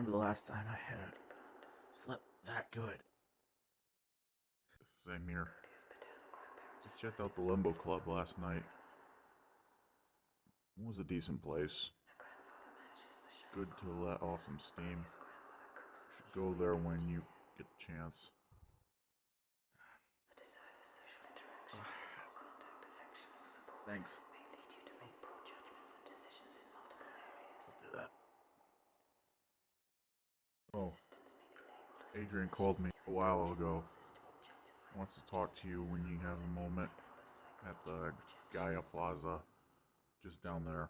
remember the last time I had slept that good. Same here. I checked out the Limbo Club last night. It was a decent place. Good to let off some steam. You should go there when you get the chance. Thanks. I'll do that. Oh, Adrian called me a while ago. Wants to talk to you when you have a moment at the Gaia Plaza, just down there.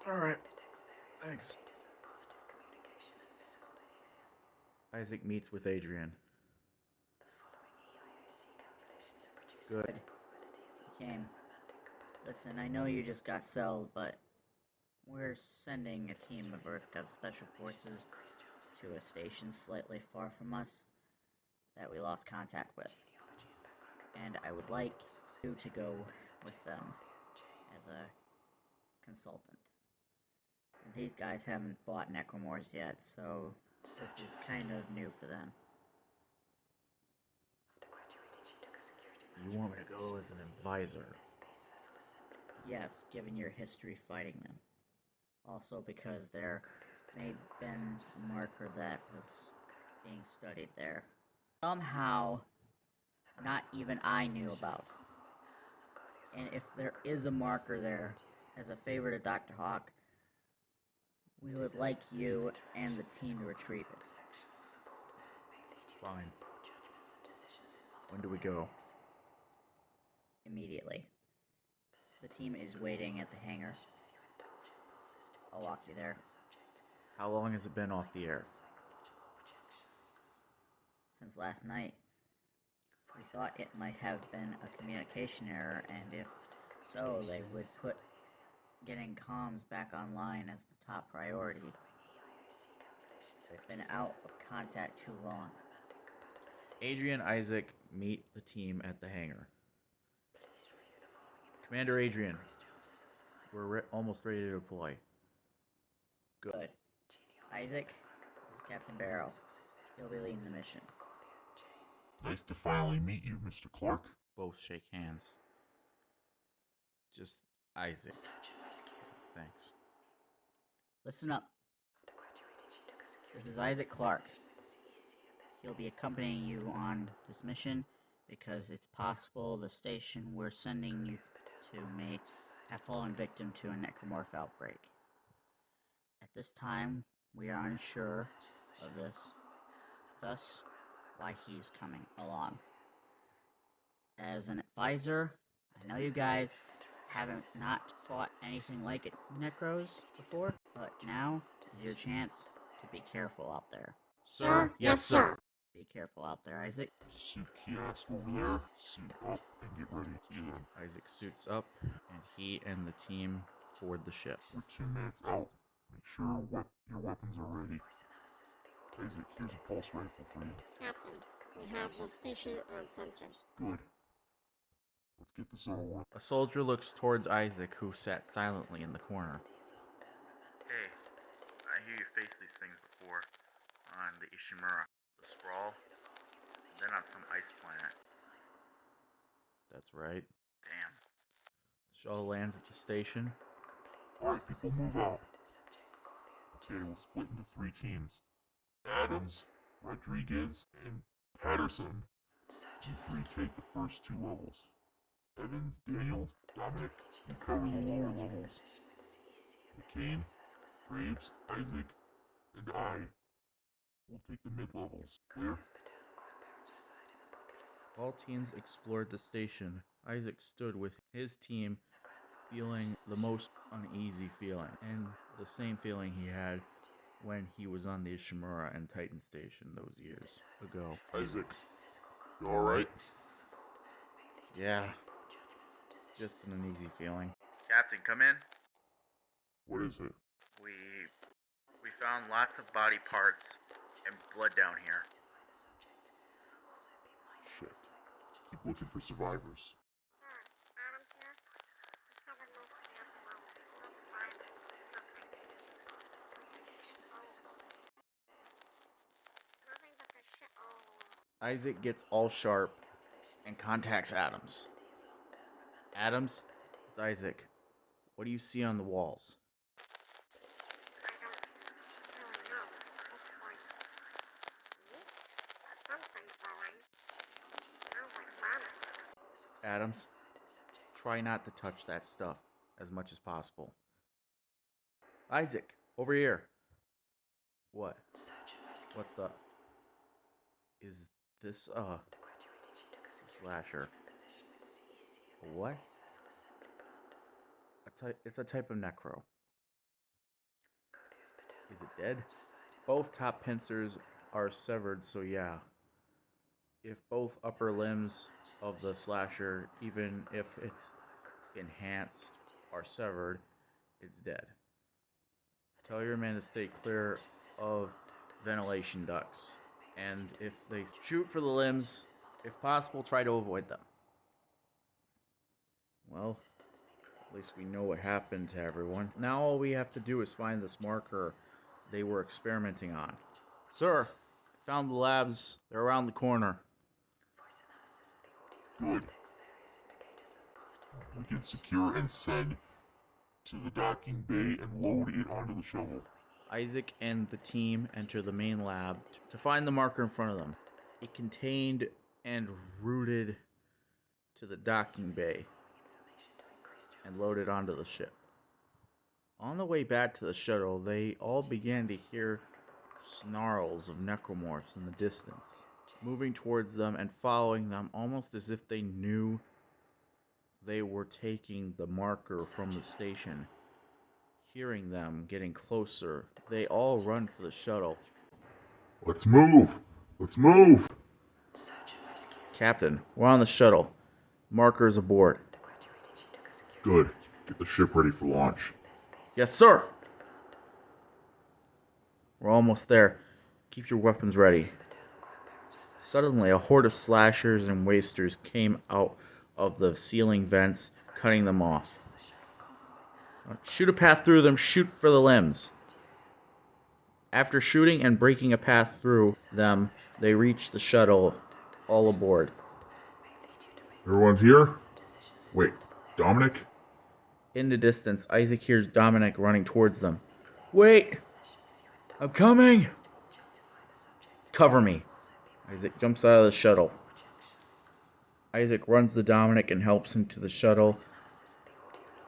Alright. Thanks. Isaac meets with Adrian. Good. He came. Listen, I know you just got sold, but we're sending a team of EarthGov Special Forces to a station slightly far from us that we lost contact with. And I would like you to go with them as a consultant. And these guys haven't fought Necromorphs yet, so this is kind of new for them. You want me to go as an advisor? Yes, given your history fighting them. Also because there may have been a marker that was being studied there. Somehow, not even I knew about. And if there is a marker there, as a favor to Dr. Hawk, we would like you and the team to retrieve it. Fine. When do we go? Immediately. The team is waiting at the hangar. I'll walk you there. How long has it been off the air? Since last night. We thought it might have been a communication error, and if so, they would put getting comms back online as the top priority. They've been out of contact too long. Adrian, Isaac, meet the team at the hangar. Commander Adrian, we're almost ready to deploy. Good. Isaac, this is Captain Barrow. He'll be leading the mission. Nice to finally meet you, Mr. Clark. Both shake hands. Just Isaac. Thanks. Listen up. This is Isaac Clark. He'll be accompanying you on this mission because it's possible the station we're sending you to may have fallen victim to a necromorph outbreak. At this time, we are unsure of this, thus why he's coming along. As an advisor, I know you guys haven't not fought anything like it Necros before, but now is your chance to be careful out there. Sir? Yes, sir. Be careful out there, Isaac. Suit kiosk over there. Suit up and get ready to jam. Isaac suits up, and he and the team board the ship. We're 2 minutes out. Make sure your weapons are ready. Isaac, here's a pulse rifle for you. Captain, we have the station on sensors. Good. Let's get this over with. A soldier looks towards Isaac, who sat silently in the corner. Hey, I hear you faced these things before on the Ishimura, the Sprawl, then on some ice planet. That's right. Damn. The shuttle lands at the station. Alright, people, move out. Okay, we'll split into 3 teams. Adams, Rodriguez, and Patterson. You 3 take the first 2 levels. Evans, Daniels, Dominic, you cover the lower levels. McCain, Graves, Isaac, and I will take the mid-levels. Clear? All teams explored the station. Isaac stood with his team, feeling the most uneasy feeling, and the same feeling he had when he was on the Ishimura and Titan station those years ago. Isaac, you alright? Yeah, just an uneasy feeling. Captain, come in. What is it? We found lots of body parts and blood down here. Shit. Keep looking for survivors. Sir, Adams here. We covered most of the aftermath. No survivors. Nothing. Isaac gets all sharp and contacts Adams. Adams, it's Isaac. What do you see on the walls? I don't really know. Looks like meat or something glowing. Sounds like vomit. Adams, try not to touch that stuff as much as possible. Isaac, over here. What? What the? Is this slasher? A what? It's a type of necro. Is it dead? Both top pincers are severed, so yeah. If both upper limbs of the slasher, even if it's enhanced, are severed, it's dead. Tell your men to stay clear of ventilation ducts, and if they shoot for the limbs, if possible, try to avoid them. Well, at least we know what happened to everyone. Now all we have to do is find this marker they were experimenting on. Sir, found the labs. They're around the corner. Good. We can secure and send to the docking bay and load it onto the shovel. Isaac and the team enter the main lab to find the marker in front of them. It contained and routed to the docking bay and loaded onto the ship. On the way back to the shuttle, they all began to hear snarls of necromorphs in the distance, moving towards them and following them almost as if they knew they were taking the marker from the station. Hearing them getting closer, they all run for the shuttle. Let's move! Let's move! Captain, we're on the shuttle. Marker's aboard. Good. Get the ship ready for launch. Yes, sir! We're almost there. Keep your weapons ready. Suddenly, a horde of slashers and wasters came out of the ceiling vents, cutting them off. Shoot a path through them, shoot for the limbs. After shooting and breaking a path through them, they reach the shuttle, all aboard. Everyone's here? Wait, Dominic? In the distance, Isaac hears Dominic running towards them. Wait! I'm coming! Cover me! Isaac jumps out of the shuttle. Isaac runs to Dominic and helps him to the shuttle.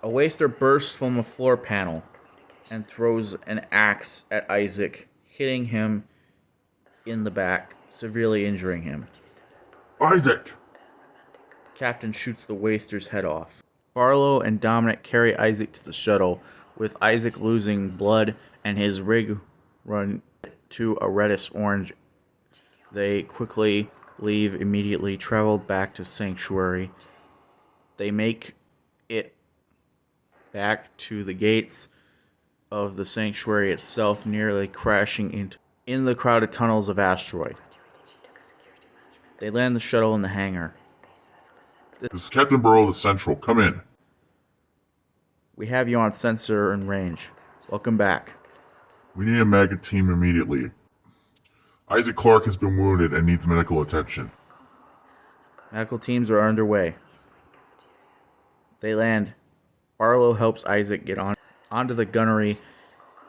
A waster bursts from a floor panel and throws an axe at Isaac, hitting him in the back, severely injuring him. Isaac! Captain shoots the waster's head off. Barlow and Dominic carry Isaac to the shuttle, with Isaac losing blood and his rig run to a reddish-orange. They quickly leave immediately, travel back to Sanctuary. They make it back to the gates of the Sanctuary itself, nearly crashing in the crowded tunnels of Asteroid. They land the shuttle in the hangar. This is Captain Burrow of the Central. Come in. We have you on sensor and range. Welcome back. We need a maggot team immediately. Isaac Clarke has been wounded and needs medical attention. Medical teams are underway. They land. Barlow helps Isaac get onto the gunnery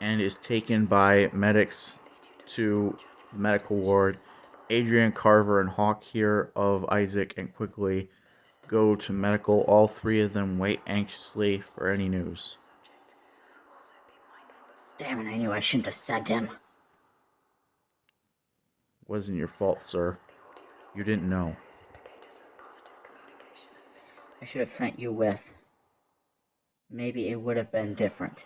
and is taken by medics to the medical ward. Adrian, Carver, and Hawk hear of Isaac and quickly go to medical. All three of them wait anxiously for any news. Damn it, I knew I shouldn't have sent him. Wasn't your fault, sir. You didn't know. I should have sent you with. Maybe it would have been different.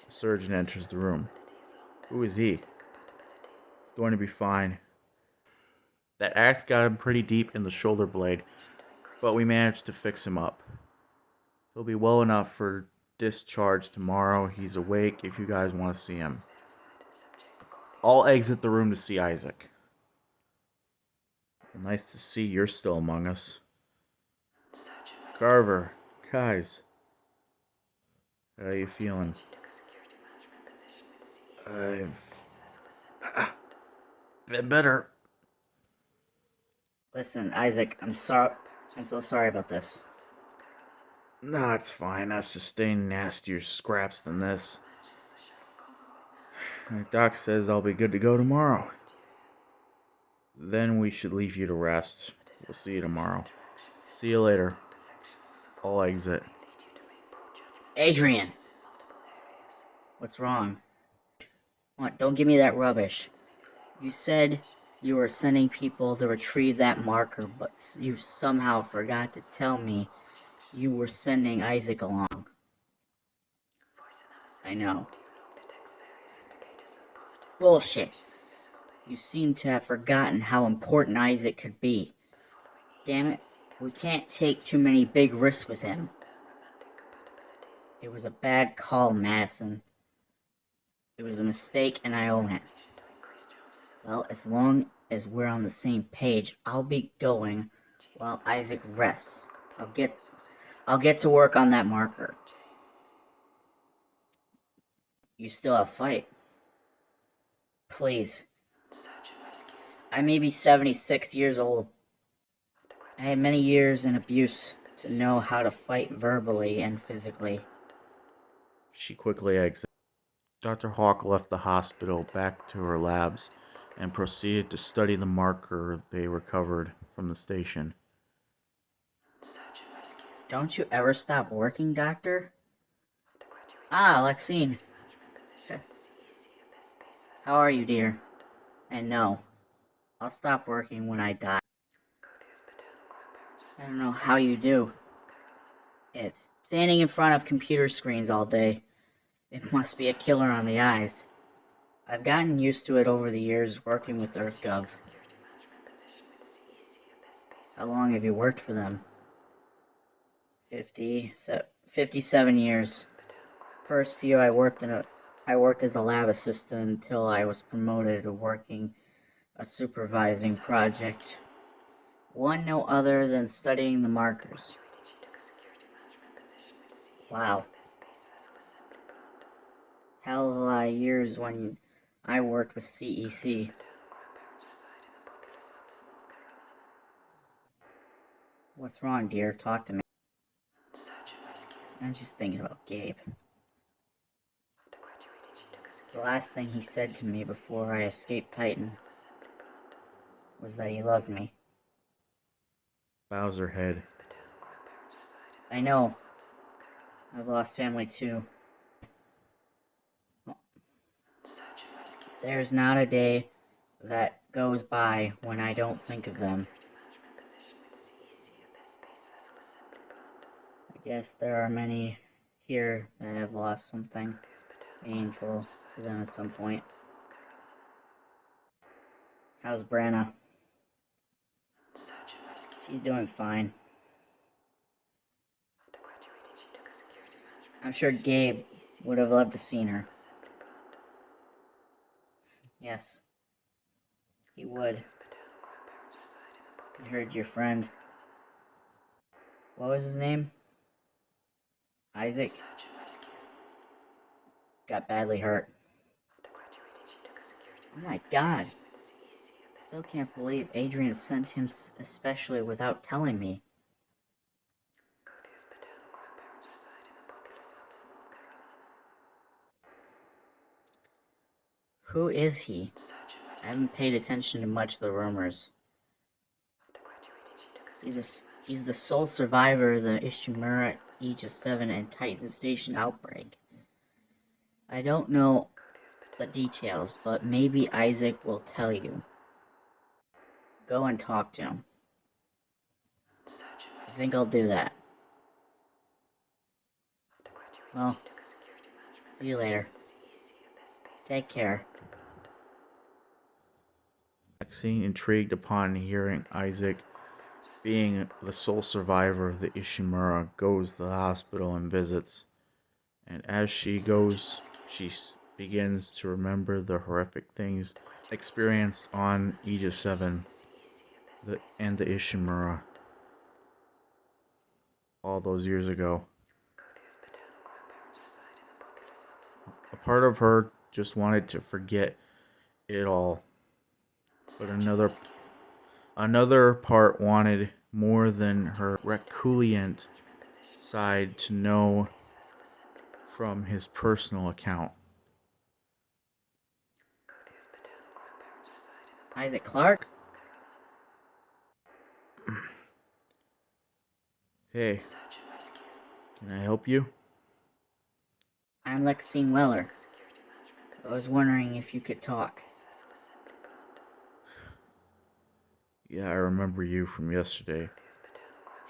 The surgeon enters the room. Who is he? He's going to be fine. That axe got him pretty deep in the shoulder blade, but we managed to fix him up. He'll be well enough for discharge tomorrow. He's awake if you guys want to see him. I'll exit the room to see Isaac. Nice to see you're still among us. Carver, guys. How are you feeling? I've been better. Listen, Isaac, I'm sorry. I'm so sorry about this. Nah, it's fine. I sustained nastier scraps than this. Doc says I'll be good to go tomorrow. Then we should leave you to rest. We'll see you tomorrow. See you later. I'll exit. Adrian! What's wrong? What? Don't give me that rubbish. You said you were sending people to retrieve that marker, but you somehow forgot to tell me you were sending Isaac along. I know. Bullshit. You seem to have forgotten how important Isaac could be. Damn it, we can't take too many big risks with him. It was a bad call, Madison. It was a mistake, and I own it. Well, as long as we're on the same page, I'll be going while Isaac rests. I'll get to work on that marker. You still have fight. Please. I may be 76 years old. I had many years in abuse to know how to fight verbally and physically. She quickly exits. Dr. Hawk left the hospital back to her labs and proceeded to study the marker they recovered from the station. Don't you ever stop working, Doctor? Ah, Lexine. How are you, dear? And no, I'll stop working when I die. I don't know how you do it. Standing in front of computer screens all day. It must be a killer on the eyes. I've gotten used to it over the years working with EarthGov. How long have you worked for them? 57 years. First few I worked as a lab assistant until I was promoted to working a supervising project. One no other than studying the markers. Wow. Hell of a lot of years when I worked with CEC. What's wrong, dear? Talk to me. I'm just thinking about Gabe. The last thing he said to me before I escaped Titan was that he loved me. Bows her head. I know. I've lost family too. There's not a day that goes by when I don't think of them. I guess there are many here that have lost something meaningful to them at some point. How's Branna? She's doing fine. I'm sure Gabe would have loved to seen her. Yes, he would. I heard your friend. What was his name? Isaac? Got badly hurt. Oh my god. I still can't believe Adrian sent him especially without telling me. Who is he? I haven't paid attention to much of the rumors. He's the sole survivor of the Ishimura Aegis 7 and Titan Station outbreak. I don't know the details, but maybe Isaac will tell you. Go and talk to him. I think I'll do that. Well, see you later. Take care. Maxine, intrigued upon hearing Isaac being the sole survivor of the Ishimura, goes to the hospital and visits. And as she goes, she begins to remember the horrific things experienced on Aegis 7 and the Ishimura all those years ago. A part of her just wanted to forget it all, but Another part wanted more than her recreant side to know from his personal account. Isaac Clarke? Hey, can I help you? I'm Lexine Weller. I was wondering if you could talk. Yeah, I remember you from yesterday.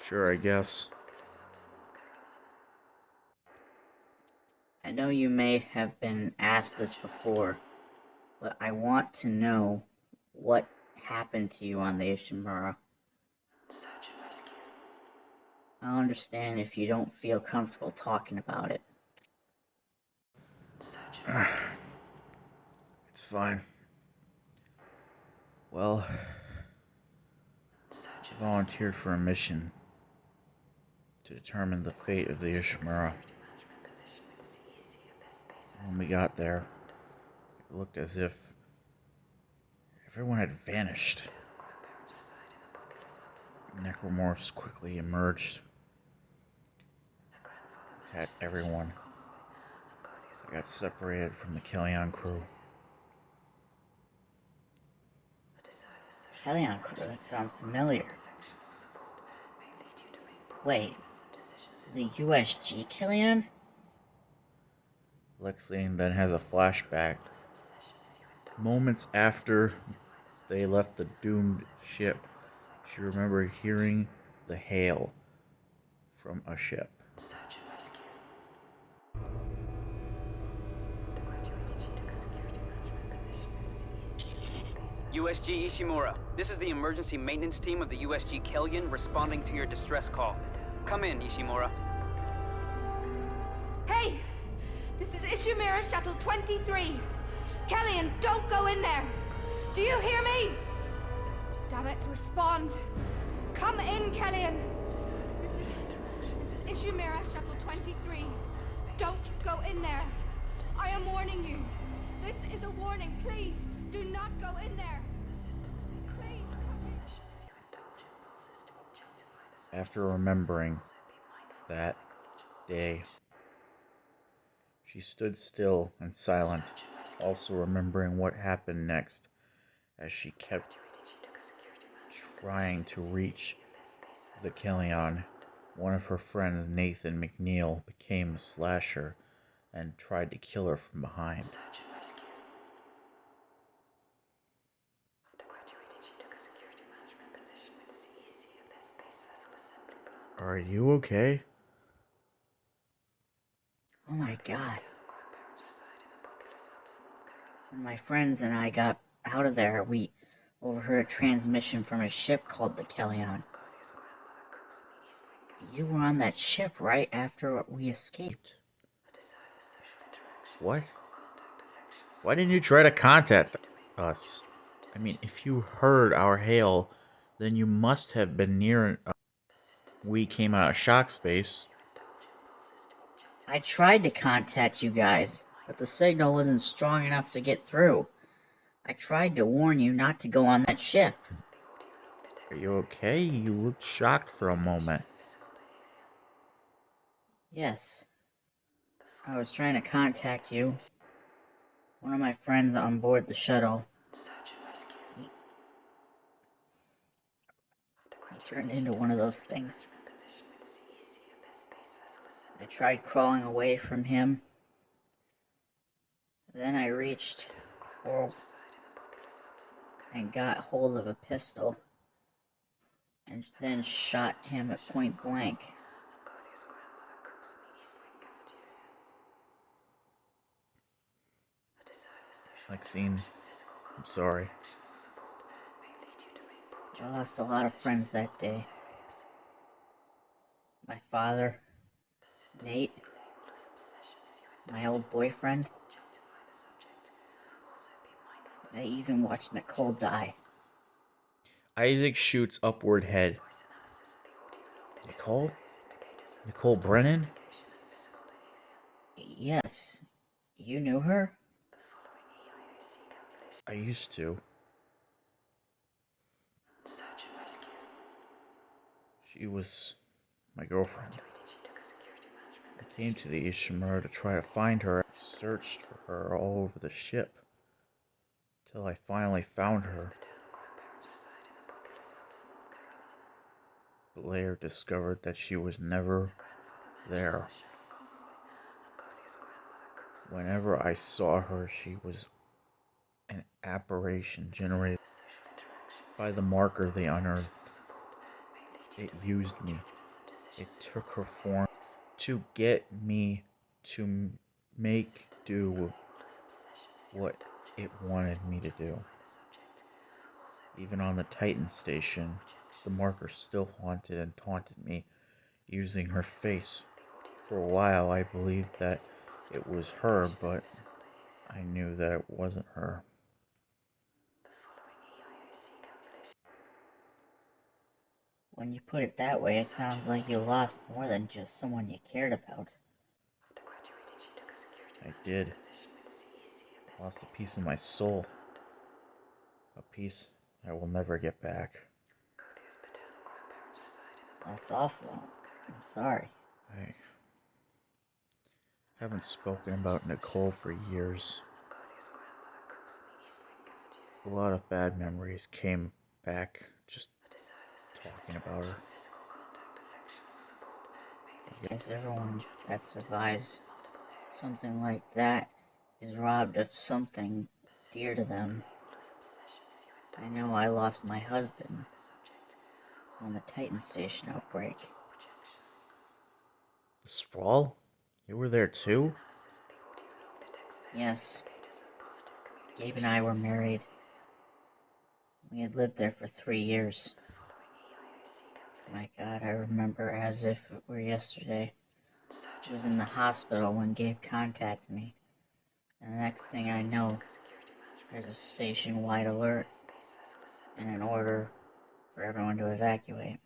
Sure, I guess. I know you may have been asked this before, but I want to know what happened to you on the Ishimura. I'll understand if you don't feel comfortable talking about it. It's fine. Well, I volunteered for a mission to determine the fate of the Ishimura. When we got there, it looked as if everyone had vanished. Necromorphs quickly emerged, attacked everyone. I got separated from the Kellyan crew. Kellyan crew, that sounds familiar. Wait, the USG Kellyan? Lexine then has a flashback. Moments after they left the doomed ship, she remembered hearing the hail from a ship. USG Ishimura, this is the emergency maintenance team of the USG Kellyan responding to your distress call. Come in, Ishimura. Hey! This is Ishimura Shuttle 23. Kellyan, don't go in there! Do you hear me? Damn it, respond. Come in, Kellyan. This is Ishimura Shuttle 23. Don't go in there. I am warning you. This is a warning. Please, do not go in there. Please. After remembering that day, she stood still and silent, also remembering what happened next as she kept trying to reach the Kellyan. One of her friends, Nathan McNeil, became a slasher and tried to kill her from behind. Are you okay? Oh my god. When my friends and I got out of there, we overheard a transmission from a ship called the Kellyan. You were on that ship right after we escaped. What? Why didn't you try to contact us? I mean, if you heard our hail, then you must have been near. We came out of shock space. I tried to contact you guys, but the signal wasn't strong enough to get through. I tried to warn you not to go on that ship. Are you okay? You looked shocked for a moment. Yes. I was trying to contact you. One of my friends on board the shuttle. He turned into one of those things. I tried crawling away from him. Then I reached for and got hold of a pistol and then shot him at point blank. Lexine, I'm sorry. I lost a lot of friends that day. My father, Nate, my old boyfriend. I even watched Nicole die. Isaac shoots upward head. Nicole? Nicole Brennan? Yes, you knew her? I used to. She was my girlfriend. I came to the Ishimura to try to find her. I searched for her all over the ship, till I finally found her. But later discovered that she was never there. Whenever I saw her, she was an apparition generated by the marker they unearthed. It used me. It took her form to get me to make do what it wanted me to do. Even on the Titan station, the marker still haunted and taunted me, using her face. For a while, I believed that it was her, but I knew that it wasn't her. When you put it that way, it sounds like you lost more than just someone you cared about. I did. Lost a piece of my soul. A piece I will never get back. That's awful. I'm sorry. I haven't spoken about Nicole for years. A lot of bad memories came back just talking about her. I guess everyone that survives something like that is robbed of something dear to them. I know I lost my husband on the Titan station outbreak. The sprawl? You were there too? Yes. Gabe and I were married. We had lived there for 3 years. My God, I remember as if it were yesterday. I was in the hospital when Gabe contacted me. And the next thing I know, there's a station-wide alert and an order for everyone to evacuate.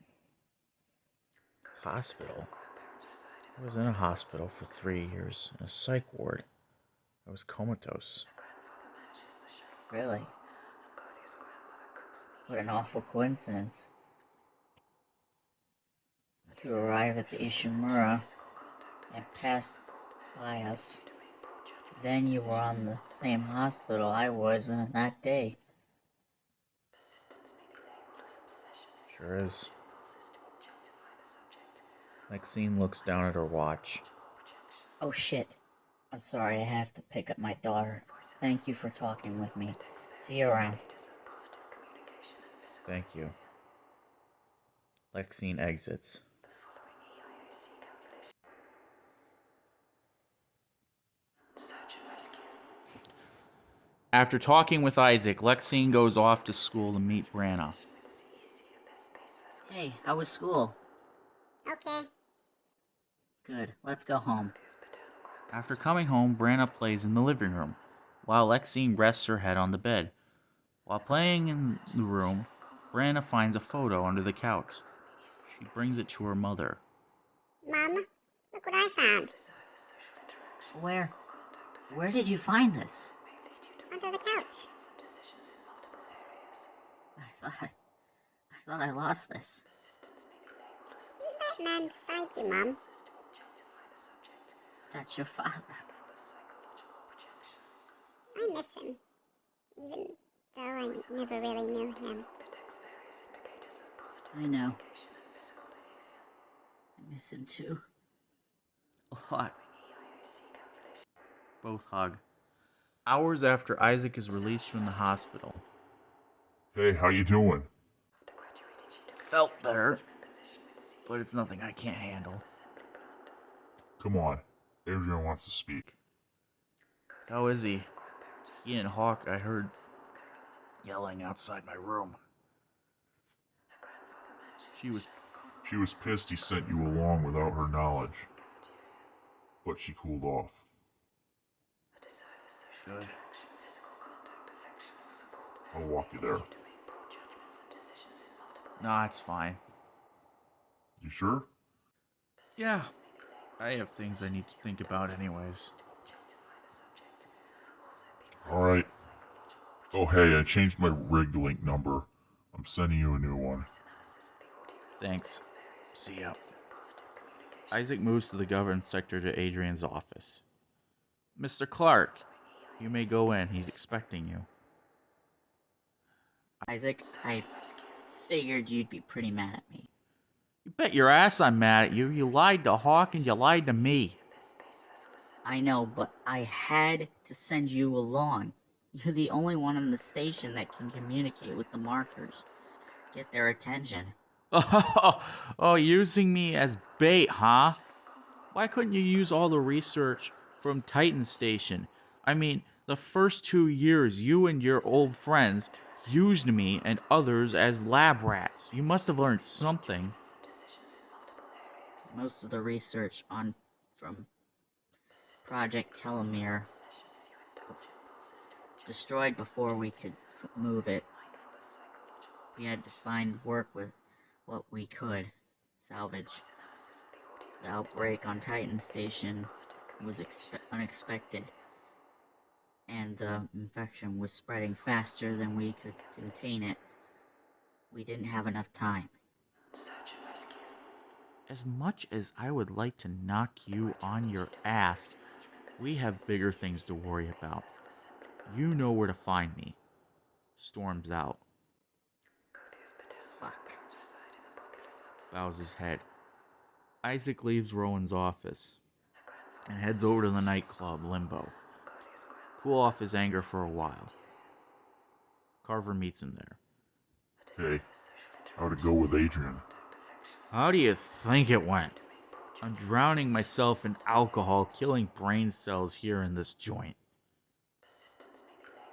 Hospital? I was in a hospital for 3 years, in a psych ward. I was comatose. Really? What an awful coincidence. You arrived at the Ishimura and passed by us. Then you were on the same hospital I was on that day. Sure is. Maxine looks down at her watch. Oh shit. I'm sorry, I have to pick up my daughter. Thank you for talking with me. See you around. Thank you. Lexine exits. After talking with Isaac, Lexine goes off to school to meet Branna. Hey, how was school? Okay. Good, let's go home. After coming home, Branna plays in the living room, while Lexine rests her head on the bed. While playing in the room, Branna finds a photo under the couch. She brings it to her mother. Mom, look what I found. Where did you find this? Under the couch. I thought I lost this. Who's that man beside you, Mom? That's your father. I miss him. Even though I never really knew him. I know. I miss him too. A lot. Both hug. Hours after Isaac is released from the hospital. Hey, how you doing? Felt better, but it's nothing I can't handle. Come on. Adrian wants to speak. How is he? He and Hawk, I heard yelling outside my room. She was pissed he sent you along without her knowledge. But she cooled off. good. I'll walk you there. Nah, it's fine. You sure? Yeah, I have things I need to think about anyways. Alright. Oh hey, I changed my rigged link number. I'm sending you a new one. Thanks. See ya. Isaac moves to the government sector to Adrian's office. Mr. Clark, you may go in. He's expecting you. Isaac, I figured you'd be pretty mad at me. You bet your ass I'm mad at you. You lied to Hawk and you lied to me. I know, but I had to send you along. You're the only one on the station that can communicate with the markers. Get their attention. Oh, using me as bait, huh? Why couldn't you use all the research from Titan Station? I mean, the first 2 years, you and your old friends used me and others as lab rats. You must have learned something. Most of the research from Project Telomere destroyed before we could move it. We had to find work with what we could salvage. The outbreak on Titan Station was unexpected, and the infection was spreading faster than we could contain it. We didn't have enough time. As much as I would like to knock you on your ass, we have bigger things to worry about. You know where to find me. Storms out. Fuck. Bows his head. Isaac leaves Rowan's office and heads over to the nightclub, Limbo. Cool off his anger for a while. Carver meets him there. Hey, how'd it go with Adrian? How do you think it went? I'm drowning myself in alcohol, killing brain cells here in this joint.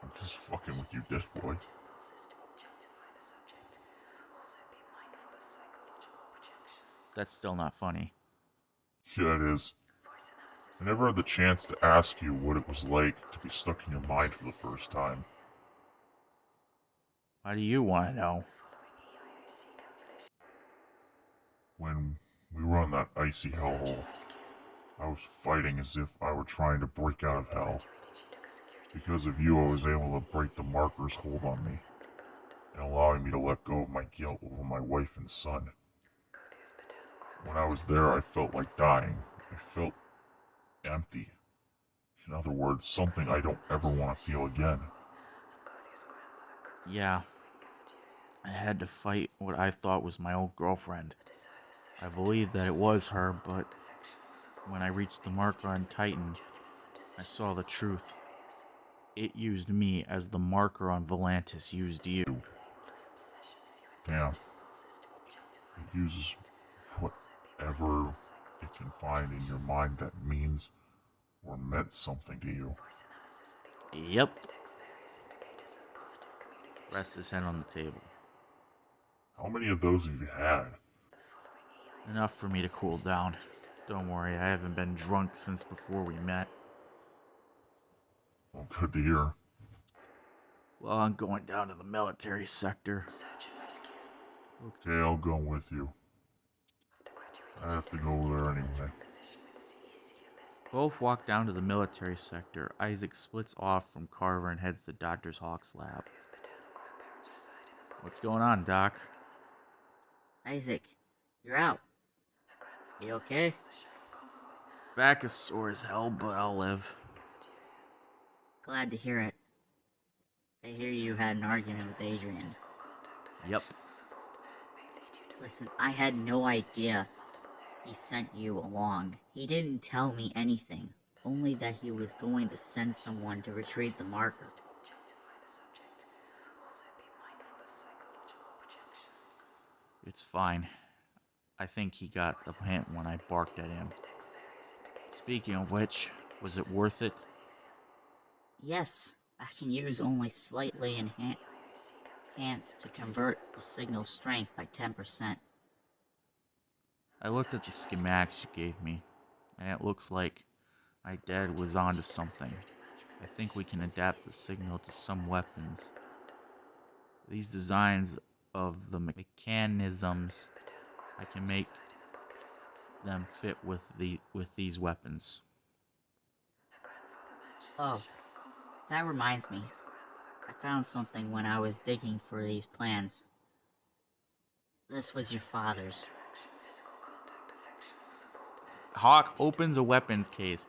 I'm just fucking with you, death boy. That's still not funny. Yeah, it is. I never had the chance to ask you what it was like to be stuck in your mind for the first time. Why do you want to know? When we were on that icy hellhole, I was fighting as if I were trying to break out of hell. Because of you, I was able to break the marker's hold on me, and allowing me to let go of my guilt over my wife and son. When I was there, I felt like dying. I felt empty. In other words, something I don't ever want to feel again. Yeah. I had to fight what I thought was my old girlfriend. I believed that it was her, but when I reached the marker on Titan, I saw the truth. It used me as the marker on Volantis used you. Damn. It uses whatever it can find in your mind that means or meant something to you. Yep. Rests his head on the table. How many of those have you had? Enough for me to cool down. Don't worry, I haven't been drunk since before we met. Well, good to hear. Well, I'm going down to the military sector. Okay, I'll go with you. I have to go there anyway. Both walk down to the military sector. Isaac splits off from Carver and heads to Dr. Hawk's lab. What's going on, Doc? Isaac, you're out. You okay? Back is sore as hell, but I'll live. Glad to hear it. I hear you had an argument with Adrian. Yep. Listen, I had no idea he sent you along. He didn't tell me anything, only that he was going to send someone to retrieve the marker. It's fine. I think he got the hint when I barked at him. Speaking of which, was it worth it? Yes, I can use only slightly enhanced to convert the signal strength by 10%. I looked at the schematics you gave me, and it looks like my dad was onto something. I think we can adapt the signal to some weapons. These designs of the mechanisms, I can make them fit with these weapons. Oh, that reminds me. I found something when I was digging for these plans. This was your father's. Hawk opens a weapons case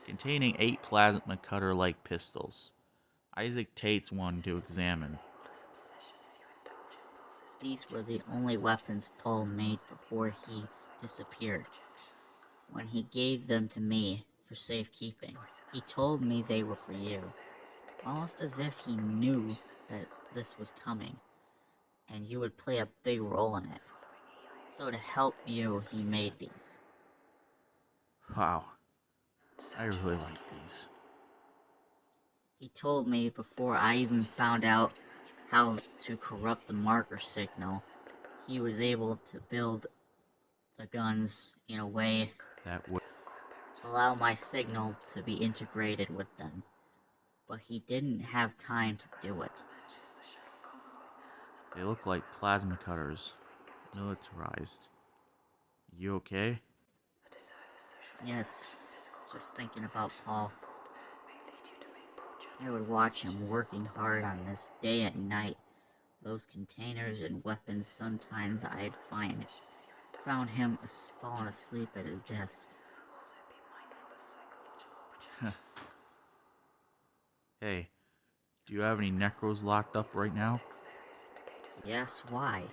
containing 8 plasma cutter-like pistols. Isaac takes one to examine. These were the only weapons Paul made before he disappeared. When he gave them to me for safekeeping, he told me they were for you. Almost as if he knew that this was coming, and you would play a big role in it. So to help you, he made these. Wow. I really like these. He told me before I even found out how to corrupt the marker signal, he was able to build the guns in a way That would allow my signal to be integrated with them. But he didn't have time to do it. They look like plasma cutters. Militarized. You okay? Yes, just thinking about Paul. I would watch him working hard on this day and night. Those containers and weapons, sometimes I'd found him falling asleep at his desk. Hey, do you have any necros locked up right now? Yes, why?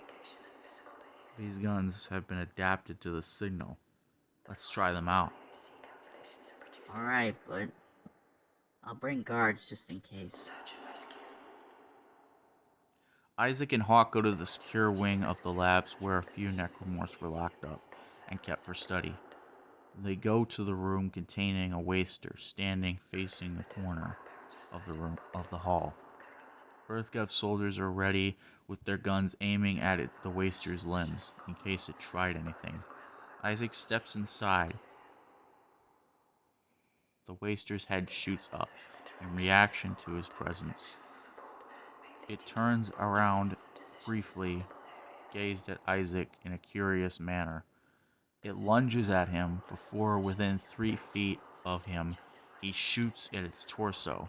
These guns have been adapted to the signal. Let's try them out. Alright, but I'll bring guards just in case. Isaac and Hawk go to the secure wing of the labs where a few necromorphs were locked up and kept for study. They go to the room containing a waster standing facing the corner of the hall. EarthGov soldiers are ready with their guns aiming at the waster's limbs in case it tried anything. Isaac steps inside. The waster's head shoots up in reaction to his presence. It turns around briefly, gazed at Isaac in a curious manner. It lunges at him before, within 3 feet of him, he shoots at its torso.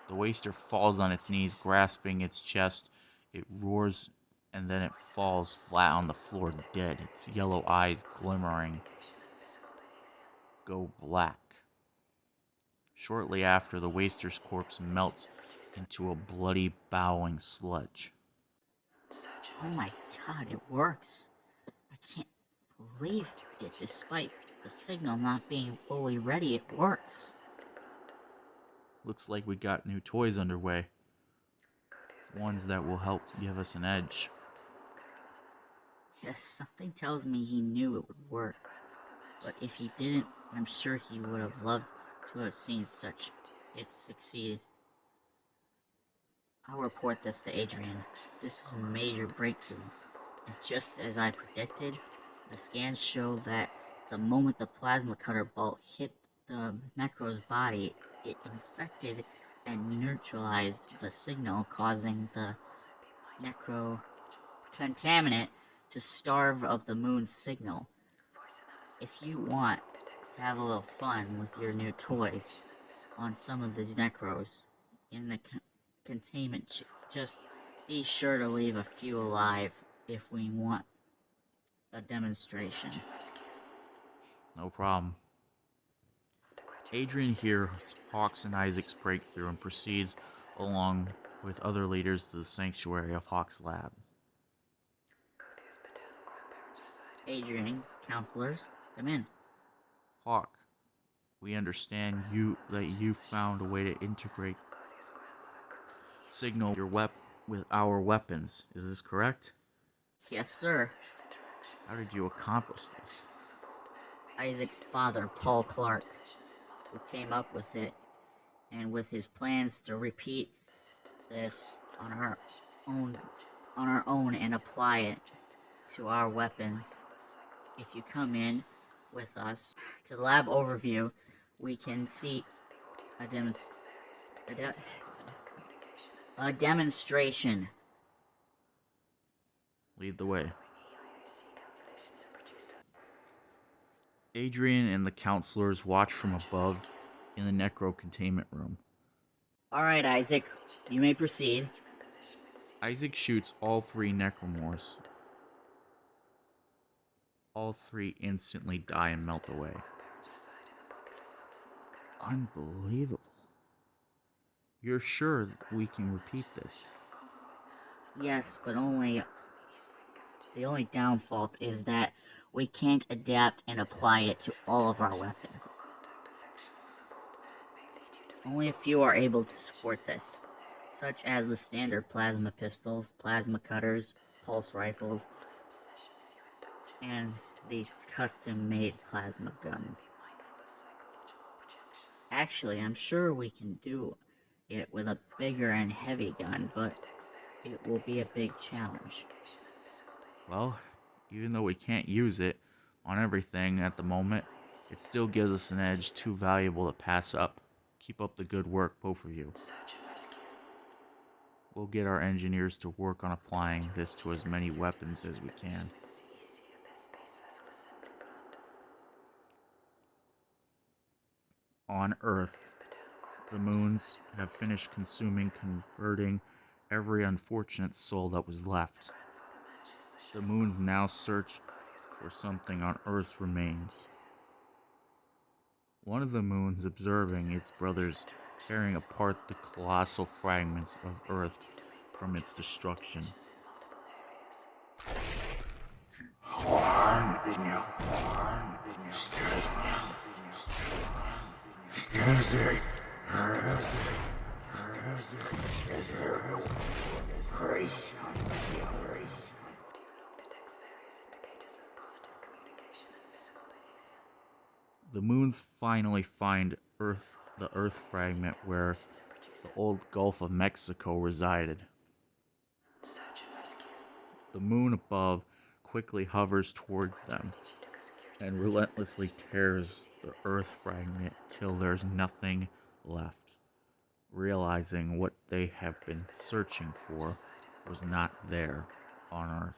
The waster falls on its knees, grasping its chest. It roars, and then it falls flat on the floor, dead. Its yellow eyes, glimmering, go black. Shortly after, the waster's corpse melts into a bloody, bowing sludge. Oh my god, it works. I can't believe it, despite the signal not being fully ready, it works. Looks like we got new toys underway. Ones that will help give us an edge. Yes, something tells me he knew it would work. But if he didn't, I'm sure he would have loved to have seen such it succeed. I'll report this to Adrian. This is a major breakthrough. And just as I predicted, the scans show that the moment the plasma cutter bolt hit the Necro's body, it infected and neutralized the signal, causing the Necro contaminant to starve of the moon's signal. If you want to have a little fun with your new toys on some of these Necros in the containment, just be sure to leave a few alive if we want a demonstration. No problem. Adrian hears Hawk's and Isaac's breakthrough and proceeds along with other leaders to the sanctuary of Hawk's lab. Adrian, counselors, come in. Hawk, we understand that you found a way to integrate signal with our weapons. Is this correct? Yes, sir. How did you accomplish this? Isaac's father, Paul Clark, who came up with it, and with his plans to repeat this on our own and apply it to our weapons. If you come in with us to the lab overview, we can see a demonstration. Lead the way. Adrian and the counselors watch from above in the necro containment room. Alright, Isaac, you may proceed. Isaac shoots all 3 necromorphs all three instantly die and melt away. Unbelievable. You're sure we can repeat this? Yes, but the only downfall is that we can't adapt and apply it to all of our weapons. Only a few are able to support this, such as the standard plasma pistols, plasma cutters, pulse rifles, and these custom-made plasma guns. Actually, I'm sure we can do it with a bigger and heavy gun, but it will be a big challenge. Well, even though we can't use it on everything at the moment, it still gives us an edge too valuable to pass up. Keep up the good work, both of you. We'll get our engineers to work on applying this to as many weapons as we can. On Earth, the moons have finished converting every unfortunate soul that was left. The moons now search for something on Earth's remains. One of the moons observing its brothers tearing apart the colossal fragments of Earth from its destruction. The moons finally find the Earth fragment where the old Gulf of Mexico resided. The moon above quickly hovers towards them and relentlessly tears the Earth fragment till there's nothing left, realizing what they have been searching for was not there on Earth.